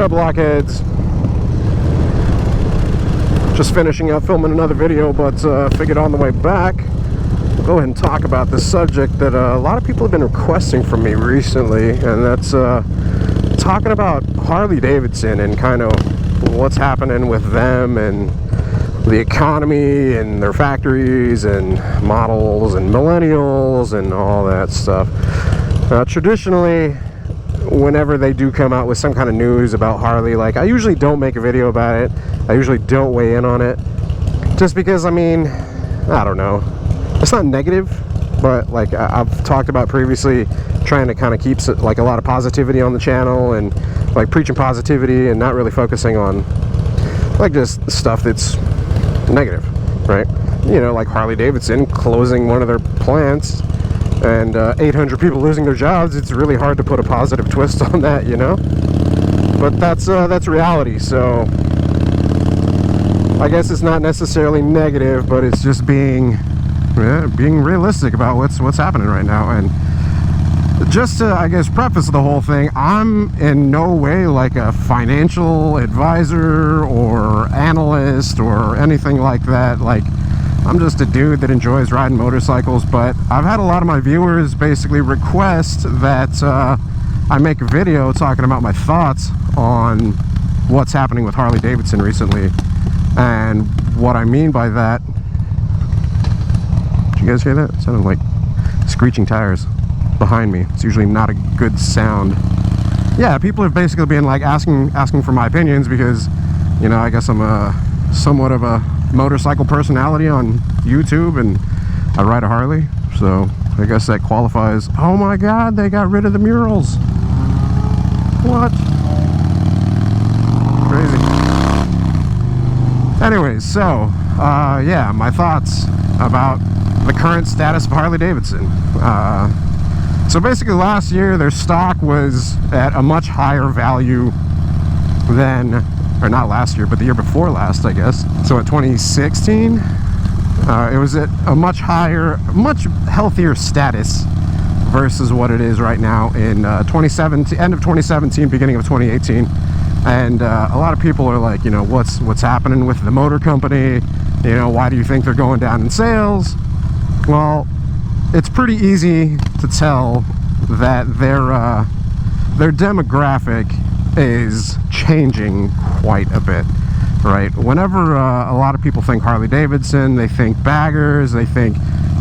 up, Blockheads? Just finishing up filming another video, but figured on the way back, go ahead and talk about this subject that a lot of people have been requesting from me recently, and that's talking about Harley-Davidson and kind of what's happening with them and the economy and their factories and models and millennials and all that stuff. Traditionally, whenever they do come out with some kind of news about Harley, like, I usually don't make a video about it. I usually don't weigh in on it, just because, I mean, I don't know, it's not negative, but like I've talked about previously, trying to kind of keep like a lot of positivity on the channel and like preaching positivity and not really focusing on like just stuff that's negative, right? You know, like Harley-Davidson closing one of their plants and 800 people losing their jobs. It's really hard to put a positive twist on that, you know? But that's reality, so I guess it's not necessarily negative, but it's just being realistic about what's happening right now. And just to, I guess, preface the whole thing, I'm in no way like a financial advisor or analyst or anything like that. Like, I'm just a dude that enjoys riding motorcycles, but I've had a lot of my viewers basically request that I make a video talking about my thoughts on what's happening with Harley-Davidson recently. And what I mean by that, did you guys hear that? It sounded like screeching tires behind me. It's usually not a good sound. Yeah, people have basically been like asking for my opinions because, you know, I guess I'm somewhat of a motorcycle personality on YouTube and I ride a Harley, so I guess that qualifies. Oh my god, they got rid of the murals. What? Crazy. Anyways, so yeah, my thoughts about the current status of Harley-Davidson. So basically last year their stock was at a much higher value than, or not last year, but the year before last, I guess. So at 2016, it was at a much higher, much healthier status versus what it is right now in 2017, end of 2017, beginning of 2018. And a lot of people are like, you know, what's happening with the motor company? You know, why do you think they're going down in sales? Well, it's pretty easy to tell that their demographic is changing quite a bit, right? Whenever a lot of people think Harley-Davidson, they think baggers, they think,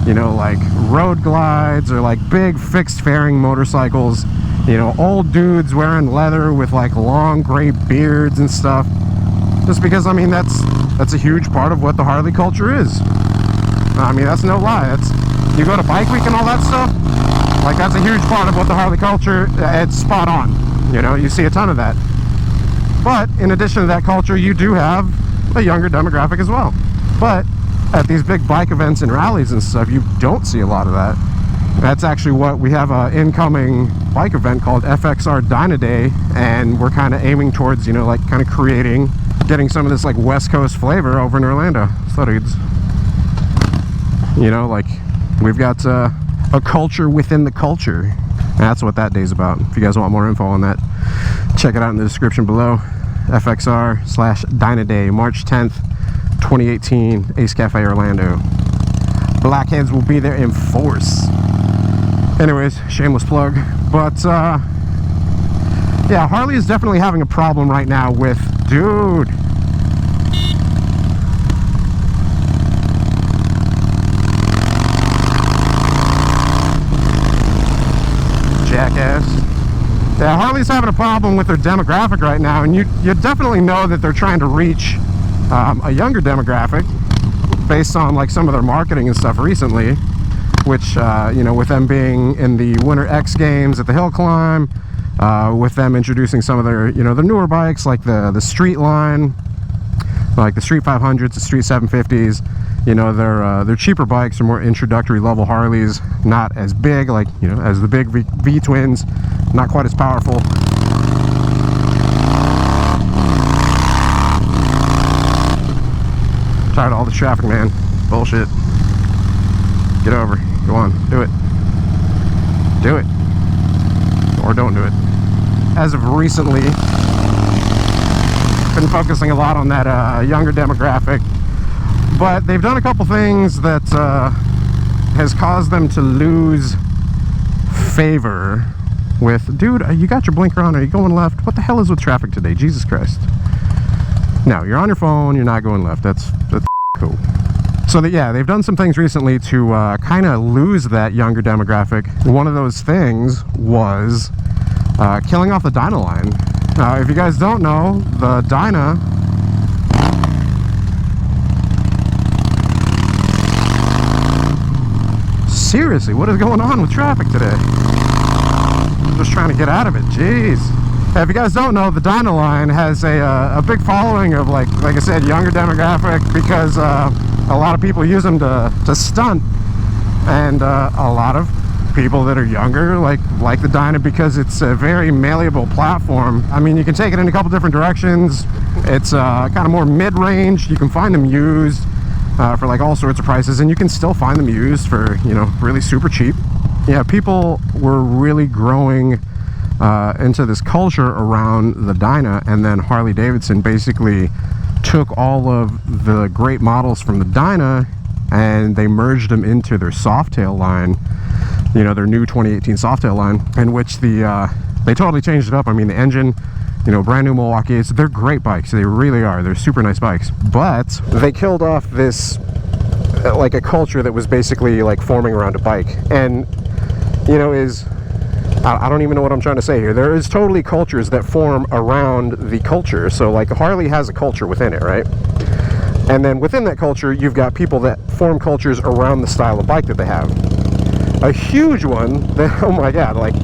you know, like road glides or like big fixed fairing motorcycles, you know, old dudes wearing leather with like long gray beards and stuff. Just because, I mean, that's a huge part of what the Harley culture is. I mean, that's no lie. You go to Bike Week and all that stuff, like, that's a huge part of what the Harley culture, it's spot on. You know, you see a ton of that. But in addition to that culture, you do have a younger demographic as well. But at these big bike events and rallies and stuff, you don't see a lot of that. That's actually what we have an incoming bike event called FXR Dyna Day, and we're kind of aiming towards, you know, like kind of getting some of this like West Coast flavor over in Orlando. So dudes, you know, like, we've got a culture within the culture. And that's what that day's about. If you guys want more info on that, check it out in the description below. FXR/Dyna Day, March 10th, 2018, Ace Cafe, Orlando. Blockheads will be there in force. Anyways, shameless plug. But yeah, Harley is definitely having a problem right now with, dude. Jackass. Yeah, Harley's having a problem with their demographic right now, and you definitely know that they're trying to reach a younger demographic based on like some of their marketing and stuff recently, which you know, with them being in the Winter X Games at the Hill Climb, with them introducing some of their, you know, the newer bikes like the Street line, like the Street 500s, the Street 750s. You know, they're cheaper bikes, are more introductory level Harleys, not as big, like, you know, as the big V-twins, not quite as powerful. Tired of all the traffic, man. Bullshit. Get over. Go on. Do it. Do it. Or don't do it. As of recently, been focusing a lot on that younger demographic, but they've done a couple things that has caused them to lose favor with, dude, you got your blinker on, are you going left? What the hell is with traffic today? Jesus Christ. No, you're on your phone, you're not going left. That's cool. So that, yeah, they've done some things recently to kind of lose that younger demographic. One of those things was killing off the Dyna line. Now, if you guys don't know, the Dyna seriously, what is going on with traffic today? I'm just trying to get out of it. Jeez. If you guys don't know, the Dyna line has a big following of, like I said, younger demographic, because a lot of people use them to stunt, and a lot of people that are younger like the Dyna because it's a very malleable platform. I mean, you can take it in a couple different directions. It's kind of more mid-range. You can find them used for like all sorts of prices, and you can still find them used for, you know, really super cheap. Yeah, people were really growing into this culture around the Dyna, and then Harley-Davidson basically took all of the great models from the Dyna and they merged them into their Softail line, you know, their new 2018 Softail line, in which they totally changed it up. I mean, the engine, you know, brand new Milwaukee, they're great bikes. They really are. They're super nice bikes. But they killed off this, like, a culture that was basically like forming around a bike. And, you know, I don't even know what I'm trying to say here. There is totally cultures that form around the culture. So like Harley has a culture within it, right? And then within that culture, you've got people that form cultures around the style of bike that they have. A huge one that, oh my God, like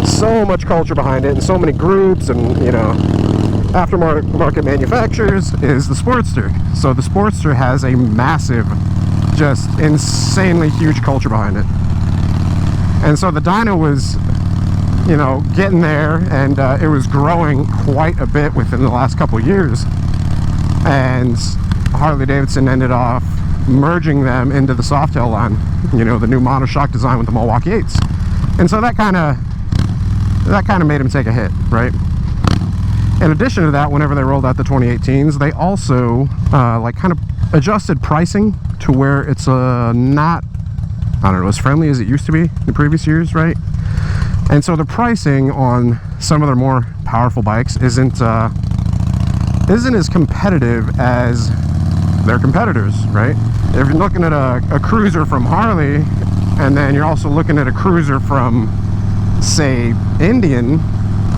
so much culture behind it and so many groups and, you know, aftermarket manufacturers is the Sportster. So the Sportster has a massive, just insanely huge culture behind it. And so the Dyna was, you know, getting there, and it was growing quite a bit within the last couple of years. And Harley-Davidson ended off merging them into the Softail line, you know, the new monoshock design with the Milwaukee 8s. And so that kind of made them take a hit, right? In addition to that, whenever they rolled out the 2018s, they also like kind of adjusted pricing to where it's not, I don't know, as friendly as it used to be in the previous years, right? And so the pricing on some of their more powerful bikes isn't as competitive as their competitors, right? If you're looking at a cruiser from Harley, and then you're also looking at a cruiser from, say, Indian,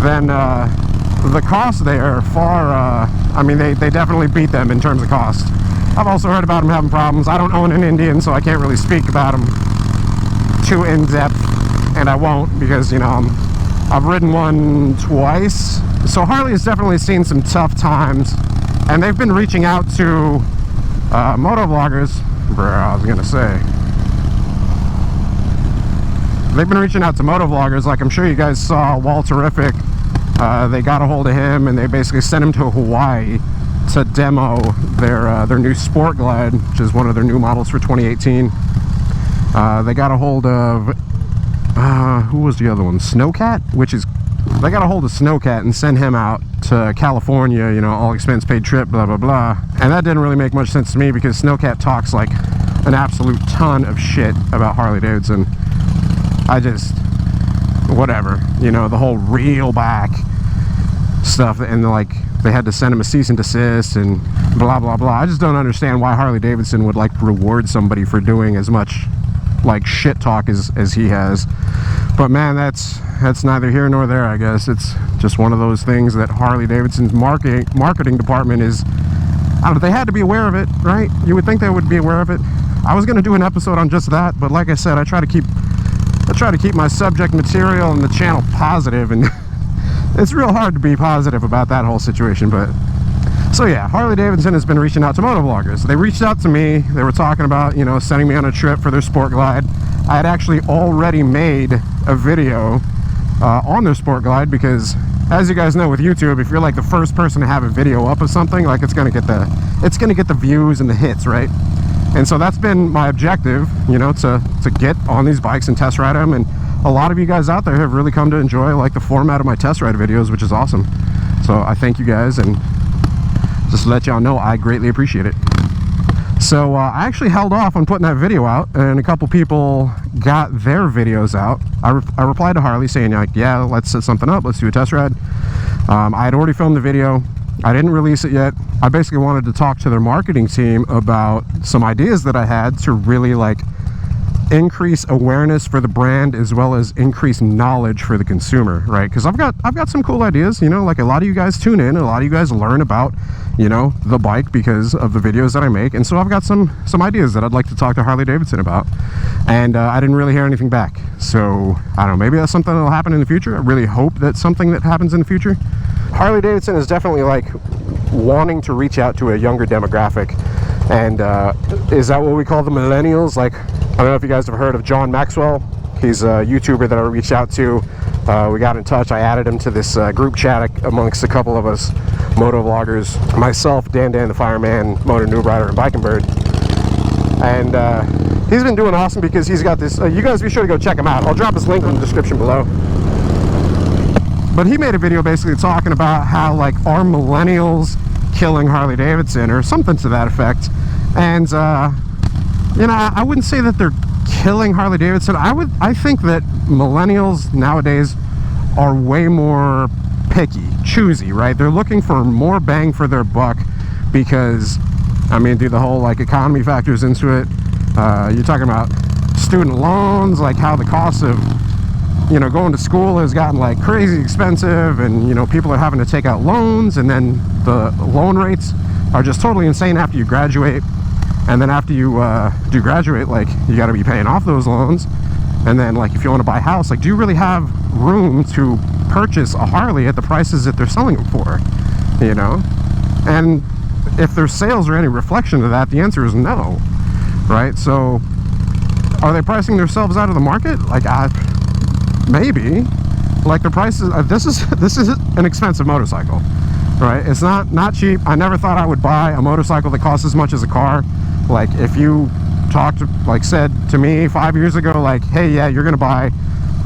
then the costs there are far, I mean, they definitely beat them in terms of cost. I've also heard about them having problems. I don't own an Indian, so I can't really speak about them too in-depth, and I won't, because, you know, I've ridden one twice. So Harley has definitely seen some tough times, and they've been reaching out to motovloggers. I was gonna say, they've been reaching out to motovloggers. Like, I'm sure you guys saw Walterific. They got a hold of him, and they basically sent him to Hawaii to demo their new Sport Glide, which is one of their new models for 2018. They got a hold of who was the other one? Snowcat, which is, they got a hold of Snowcat and sent him out to California, you know, all expense paid trip, blah blah blah. And that didn't really make much sense to me, because Snowcat talks like an absolute ton of shit about Harley-Davidson. I just, whatever, you know, the whole reel back stuff, and like they had to send him a cease and desist and blah blah blah. I just don't understand why Harley-Davidson would like reward somebody for doing as much like shit talk as he has. But man, that's neither here nor there, I guess. It's just one of those things that Harley-Davidson's marketing department is, I don't know, they had to be aware of it, right? You would think they would be aware of it. I was going to do an episode on just that, but like I said, I try to keep my subject material and the channel positive, and it's real hard to be positive about that whole situation. But so yeah, Harley-Davidson has been reaching out to motovloggers. They reached out to me. They were talking about, you know, sending me on a trip for their Sport Glide. I had actually already made a video on their Sport Glide, because as you guys know with YouTube, if you're like the first person to have a video up of something, like it's gonna get the views and the hits, right? And so that's been my objective, you know, to get on these bikes and test ride them. And a lot of you guys out there have really come to enjoy like the format of my test ride videos, which is awesome. So I thank you guys, and Just to let y'all know, I greatly appreciate it. So I actually held off on putting that video out, and a couple people got their videos out. I replied to Harley saying, like, yeah, let's set something up, let's do a test ride. I had already filmed the video. I didn't release it yet. I basically wanted to talk to their marketing team about some ideas that I had to really like increase awareness for the brand, as well as increase knowledge for the consumer, right? Because I've got some cool ideas, you know, like a lot of you guys tune in, and a lot of you guys learn about, you know, the bike because of the videos that I make. And so I've got some ideas that I'd like to talk to Harley-Davidson about, and I didn't really hear anything back. So I don't know, maybe that's something that'll happen in the future. I really hope that's something that happens in the future. Harley-Davidson is definitely like wanting to reach out to a younger demographic, and is that what we call the millennials? Like, I don't know if you guys have heard of John Maxwell. He's a YouTuber that I reached out to. We got in touch. I added him to this group chat amongst a couple of us motovloggers, myself, Dan the Fireman, Moto Noob Rider, and Biking Bird. And he's been doing awesome because he's got this. You guys be sure to go check him out. I'll drop his link in the description below. But he made a video basically talking about how, like, are millennials killing Harley-Davidson or something to that effect. And you know, I wouldn't say that they're killing Harley-Davidson. I think that millennials nowadays are way more picky, choosy, right? They're looking for more bang for their buck because, I mean, dude, the whole like economy factors into it. You're talking about student loans, like how the cost of, you know, going to school has gotten like crazy expensive, and, you know, people are having to take out loans, and then the loan rates are just totally insane after you graduate. And then after you do graduate, like, you got to be paying off those loans. And then, like, if you want to buy a house, like, do you really have room to purchase a Harley at the prices that they're selling them for? You know? And if their sales are any reflection of that, the answer is no, right? So are they pricing themselves out of the market? Like, maybe. Like, the prices, this is an expensive motorcycle, right? It's not cheap. I never thought I would buy a motorcycle that costs as much as a car. Like, if you said to me 5 years ago, like, hey, yeah, you're gonna buy,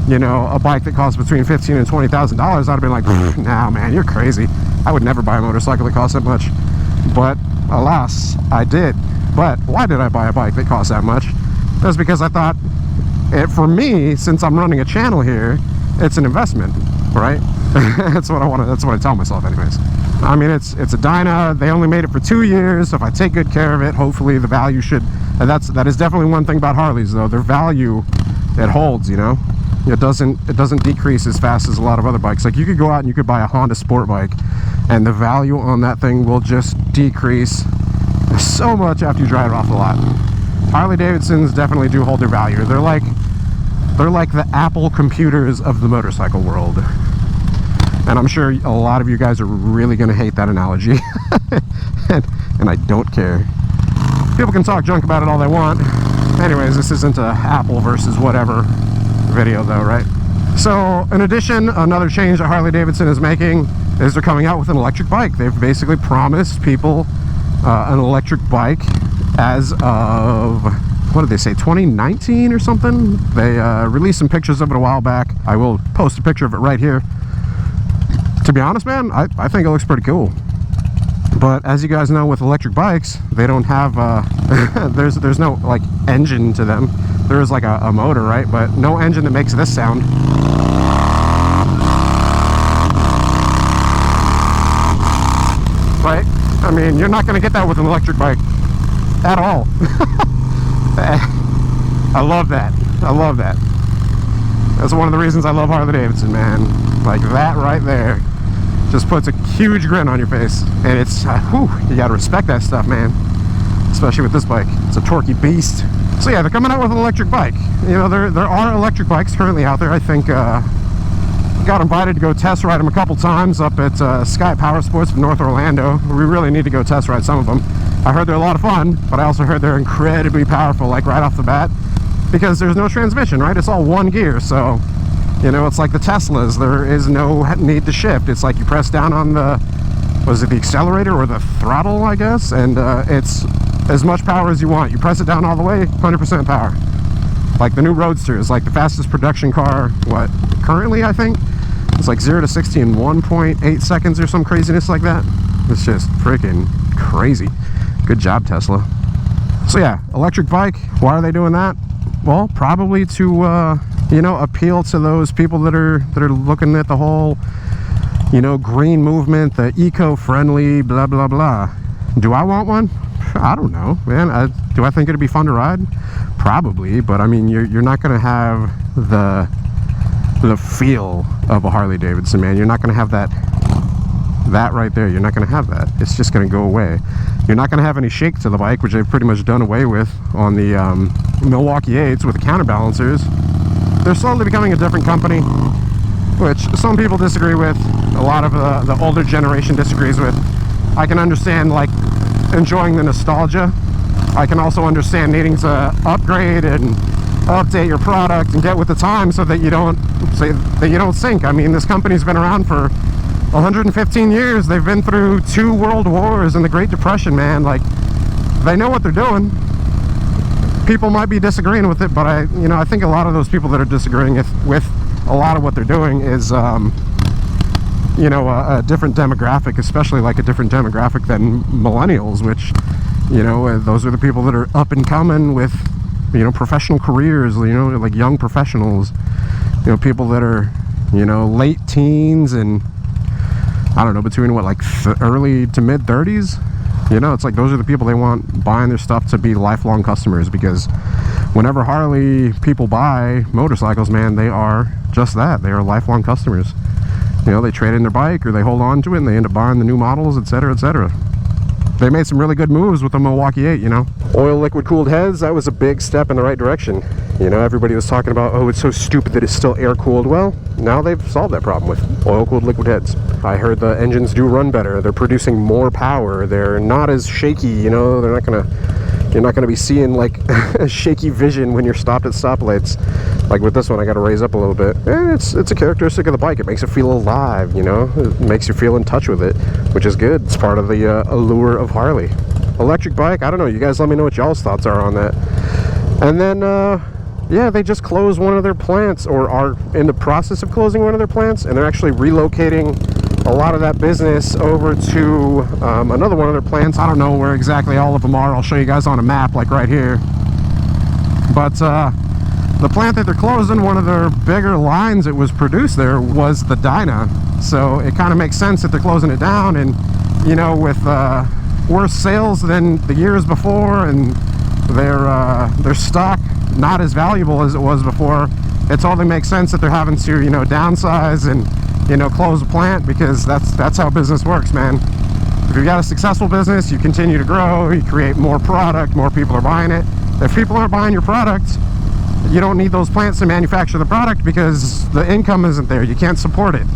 you know, a bike that costs between $15,000 and $20,000, I'd have been like, nah, man, you're crazy. I would never buy a motorcycle that costs that much. But alas, I did. But why did I buy a bike that costs that much? That's because I thought, for me, since I'm running a channel here, it's an investment, right? That's what I tell myself anyways. I mean, it's a Dyna. They only made it for 2 years. So if I take good care of it, hopefully the value should, and that is definitely one thing about Harleys, though. Their value, it holds, you know. It doesn't decrease as fast as a lot of other bikes. Like, you could go out and you could buy a Honda sport bike, and the value on that thing will just decrease so much after you drive it off the lot. Harley-Davidsons definitely do hold their value. They're like the Apple computers of the motorcycle world. And I'm sure a lot of you guys are really going to hate that analogy. and I don't care. People can talk junk about it all they want. Anyways, this isn't a Apple versus whatever video though, right? So, in addition, another change that Harley-Davidson is making is they're coming out with an electric bike. They've basically promised people an electric bike as of, what did they say, 2019 or something? They released some pictures of it a while back. I will post a picture of it right here. To be honest, man, I think it looks pretty cool. But as you guys know, with electric bikes, they don't have there's no like engine to them. There is like a motor, right? But no engine that makes this sound. Right? I mean, you're not gonna get that with an electric bike at all. I love that. I love that. That's one of the reasons I love Harley-Davidson, man. Like, that right there just puts a huge grin on your face, and it's you gotta respect that stuff, man, especially with this bike. It's a torquey beast. So yeah, they're coming out with an electric bike. You know, there are electric bikes currently out there. I think got invited to go test ride them a couple times up at Sky Power Sports in North Orlando. We really need to go test ride some of them. I heard they're a lot of fun, but I also heard they're incredibly powerful, like right off the bat, because there's no transmission, right? It's all one gear. So, you know, it's like the Teslas. There is no need to shift. It's like you press down on the, was it the accelerator or the throttle, I guess, and it's as much power as you want. You press it down all the way, 100% power. Like the new Roadster is like the fastest production car, what, currently, I think? It's like 0 to 60 in 1.8 seconds or some craziness like that. It's just freaking crazy. Good job, Tesla. So yeah, electric bike, why are they doing that? Well, probably to you know, appeal to those people that are looking at the whole, you know, green movement, the eco-friendly blah blah blah. Do I want one? I don't know, man. Do I think it'd be fun to ride? Probably, but I mean, you're not gonna have the feel of a Harley-Davidson, man. You're not gonna have that right there. You're not gonna have that. It's just gonna go away. You're not gonna have any shake to the bike, which they've pretty much done away with on the Milwaukee 8s with the counterbalancers. They're slowly becoming a different company, which some people disagree with. A lot of the older generation disagrees with. I can understand, like, enjoying the nostalgia. I can also understand needing to upgrade and update your product and get with the time so that you don't sink. I mean, this company's been around for 115 years. They've been through 2 world wars and the Great Depression, man. Like, they know what they're doing. People might be disagreeing with it, but I think a lot of those people that are disagreeing with a lot of what they're doing is you know, a different demographic, especially like a different demographic than millennials, which, you know, those are the people that are up and coming with, you know, professional careers, you know, like young professionals, you know, people that are, you know, late teens and I don't know, between what, like early to mid 30s. You know, it's like those are the people they want buying their stuff to be lifelong customers, because whenever Harley people buy motorcycles, man, they are just that. They are lifelong customers. You know, they trade in their bike or they hold on to it and they end up buying the new models, etc., etc. They made some really good moves with the Milwaukee 8, you know. Oil liquid cooled heads, that was a big step in the right direction. You know, everybody was talking about, oh, it's so stupid that it's still air cooled. Well, now they've solved that problem with oil cooled liquid heads. I heard the engines do run better. They're producing more power. They're not as shaky, you know. You're not gonna be seeing like a shaky vision when you're stopped at stoplights. Like with this one, I got to raise up a little bit. It's a characteristic of the bike. It makes it feel alive, you know. It makes you feel in touch with it, which is good. It's part of the allure of Harley. Electric bike, I don't know. You guys let me know what y'all's thoughts are on that. And then, yeah, they just closed one of their plants, or are in the process of closing one of their plants, and they're actually relocating a lot of that business over to another one of their plants. I don't know where exactly all of them are. I'll show you guys on a map, like right here. But the plant that they're closing, one of their bigger lines that was produced there was the Dyna. So it kind of makes sense that they're closing it down. And, you know, with worse sales than the years before, and their stock not as valuable as it was before, it totally makes sense that they're having to, you know, downsize and, you know, close the plant, because that's how business works, man. If you've got a successful business, you continue to grow, you create more product, more people are buying it. If people aren't buying your product, you don't need those plants to manufacture the product, because the income isn't there. You can't support it,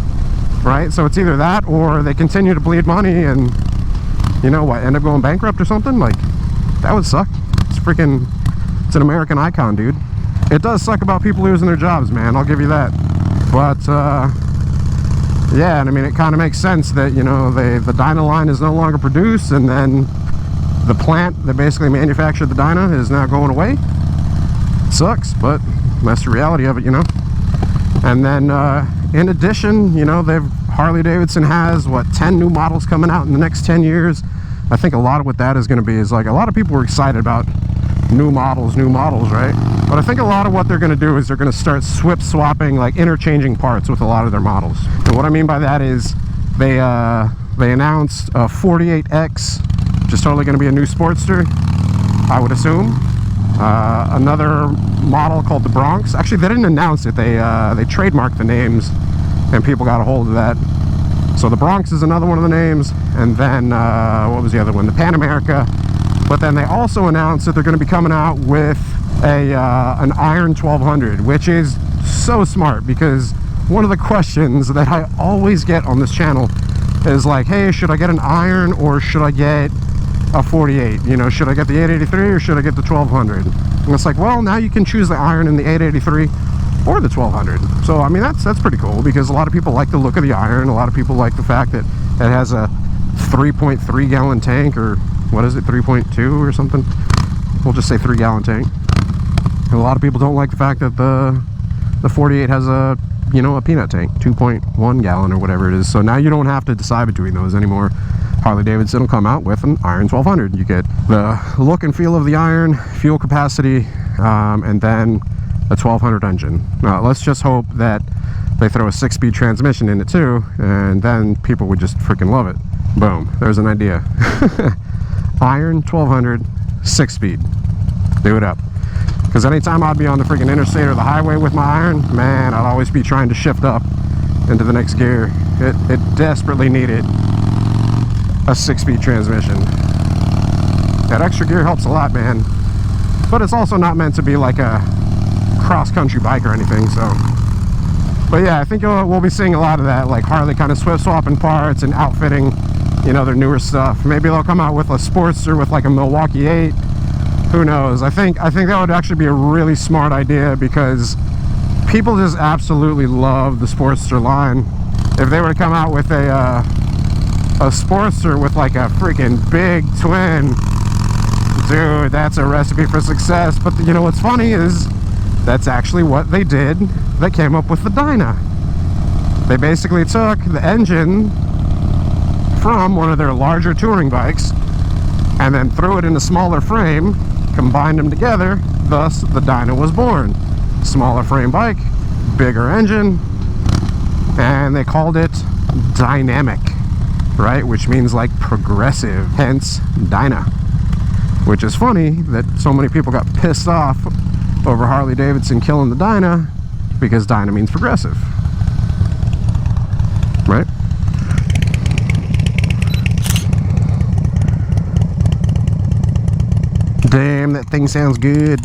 right? So it's either that, or they continue to bleed money and, you know what, end up going bankrupt or something. Like, that would suck. It's an American icon, dude. It does suck about people losing their jobs, man, I'll give you that. But yeah, and I mean, it kind of makes sense that, you know, the Dyna line is no longer produced, and then the plant that basically manufactured the Dyna is now going away. It sucks, but that's the reality of it, you know. And then in addition, you know, Harley-Davidson has, what, 10 new models coming out in the next 10 years. I think a lot of what that is going to be is, like, a lot of people were excited about new models, right? But I think a lot of what they're going to do is they're going to start swapping, like interchanging parts with a lot of their models. And what I mean by that is they announced a 48X, which is totally going to be a new Sportster, I would assume. Another model called the Bronx. Actually, they didn't announce it. They trademarked the names, and people got a hold of that. So the Bronx is another one of the names, and then what was the other one? The Pan America. But then they also announced that they're going to be coming out with an Iron 1200, which is so smart, because one of the questions that I always get on this channel is like, hey, should I get an Iron or should I get a 48? You know, should I get the 883 or should I get the 1200? And it's like, well, now you can choose the Iron in the 883 or the 1200. So I mean, that's pretty cool, because a lot of people like the look of the Iron. A lot of people like the fact that it has a 3.3 gallon tank, or what is it, 3.2 or something? We'll just say 3 gallon tank. And a lot of people don't like the fact that the 48 has a, you know, a peanut tank, 2.1 gallon or whatever it is. So now you don't have to decide between those anymore. Harley-Davidson will come out with an iron 1200. You get the look and feel of the iron, fuel capacity, and then a 1200 engine. Now, let's just hope that they throw a 6-speed transmission in it too, and then people would just freaking love it. Boom, there's an idea. Iron 1200, 6-speed. Do it up. Because anytime I'd be on the freaking interstate or the highway with my iron, man, I'd always be trying to shift up into the next gear. It desperately needed a 6-speed transmission. That extra gear helps a lot, man. But it's also not meant to be like a cross-country bike or anything, so. But yeah, I think we'll be seeing a lot of that, like Harley kind of swapping parts and outfitting, you know, their newer stuff. Maybe they'll come out with a Sportster with like a Milwaukee 8. Who knows? I think that would actually be a really smart idea, because people just absolutely love the Sportster line. If they were to come out with a Sportster with like a freaking big twin, dude, that's a recipe for success. But you know what's funny is that's actually what they did. They came up with the Dyna. They basically took the engine from one of their larger touring bikes and then threw it in a smaller frame, combined them together, thus the Dyna was born. Smaller frame bike, bigger engine, and they called it dynamic, right? Which means like progressive, hence Dyna. Which is funny that so many people got pissed off over Harley-Davidson killing the Dyna, because Dyna means progressive, right? Damn, that thing sounds good.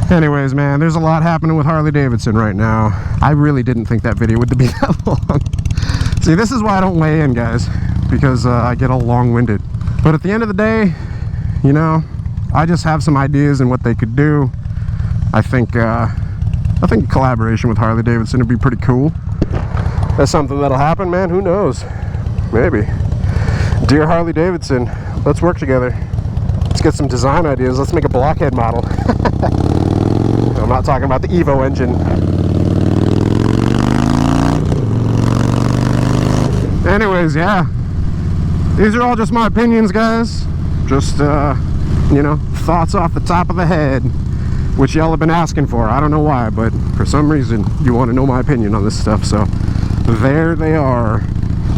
Anyways, man, there's a lot happening with Harley-Davidson right now. I really didn't think that video would be that long. See, this is why I don't weigh in, guys, because I get all long-winded. But at the end of the day, you know, I just have some ideas and what they could do. I think collaboration with Harley-Davidson would be pretty cool. That's something that'll happen, man. Who knows? Maybe. Dear Harley-Davidson, let's work together. Let's get some design ideas. Let's make a Blockhead model. I'm not talking about the Evo engine. Anyways, yeah. These are all just my opinions, guys. Just, you know, thoughts off the top of the head, which y'all have been asking for. I don't know why, but for some reason you want to know my opinion on this stuff, so there they are.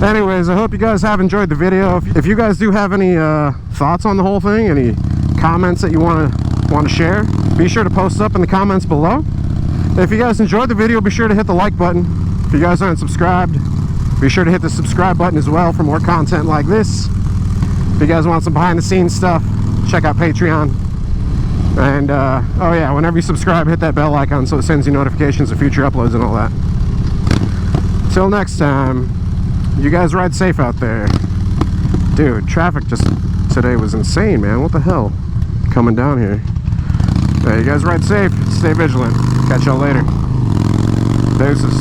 Anyways, I hope you guys have enjoyed the video. If you guys do have any thoughts on the whole thing, any comments that you want to share, be sure to post up in the comments below. If you guys enjoyed the video, be sure to hit the like button. If you guys aren't subscribed, be sure to hit the subscribe button as well for more content like this. If you guys want some behind the scenes stuff, check out Patreon. And oh yeah, whenever you subscribe, hit that bell icon so it sends you notifications of future uploads and all that. Till next time, you guys ride safe out there. Dude, traffic just today was insane, man. What the hell? Coming down here. You guys ride safe, stay vigilant. Catch y'all later. Deuces.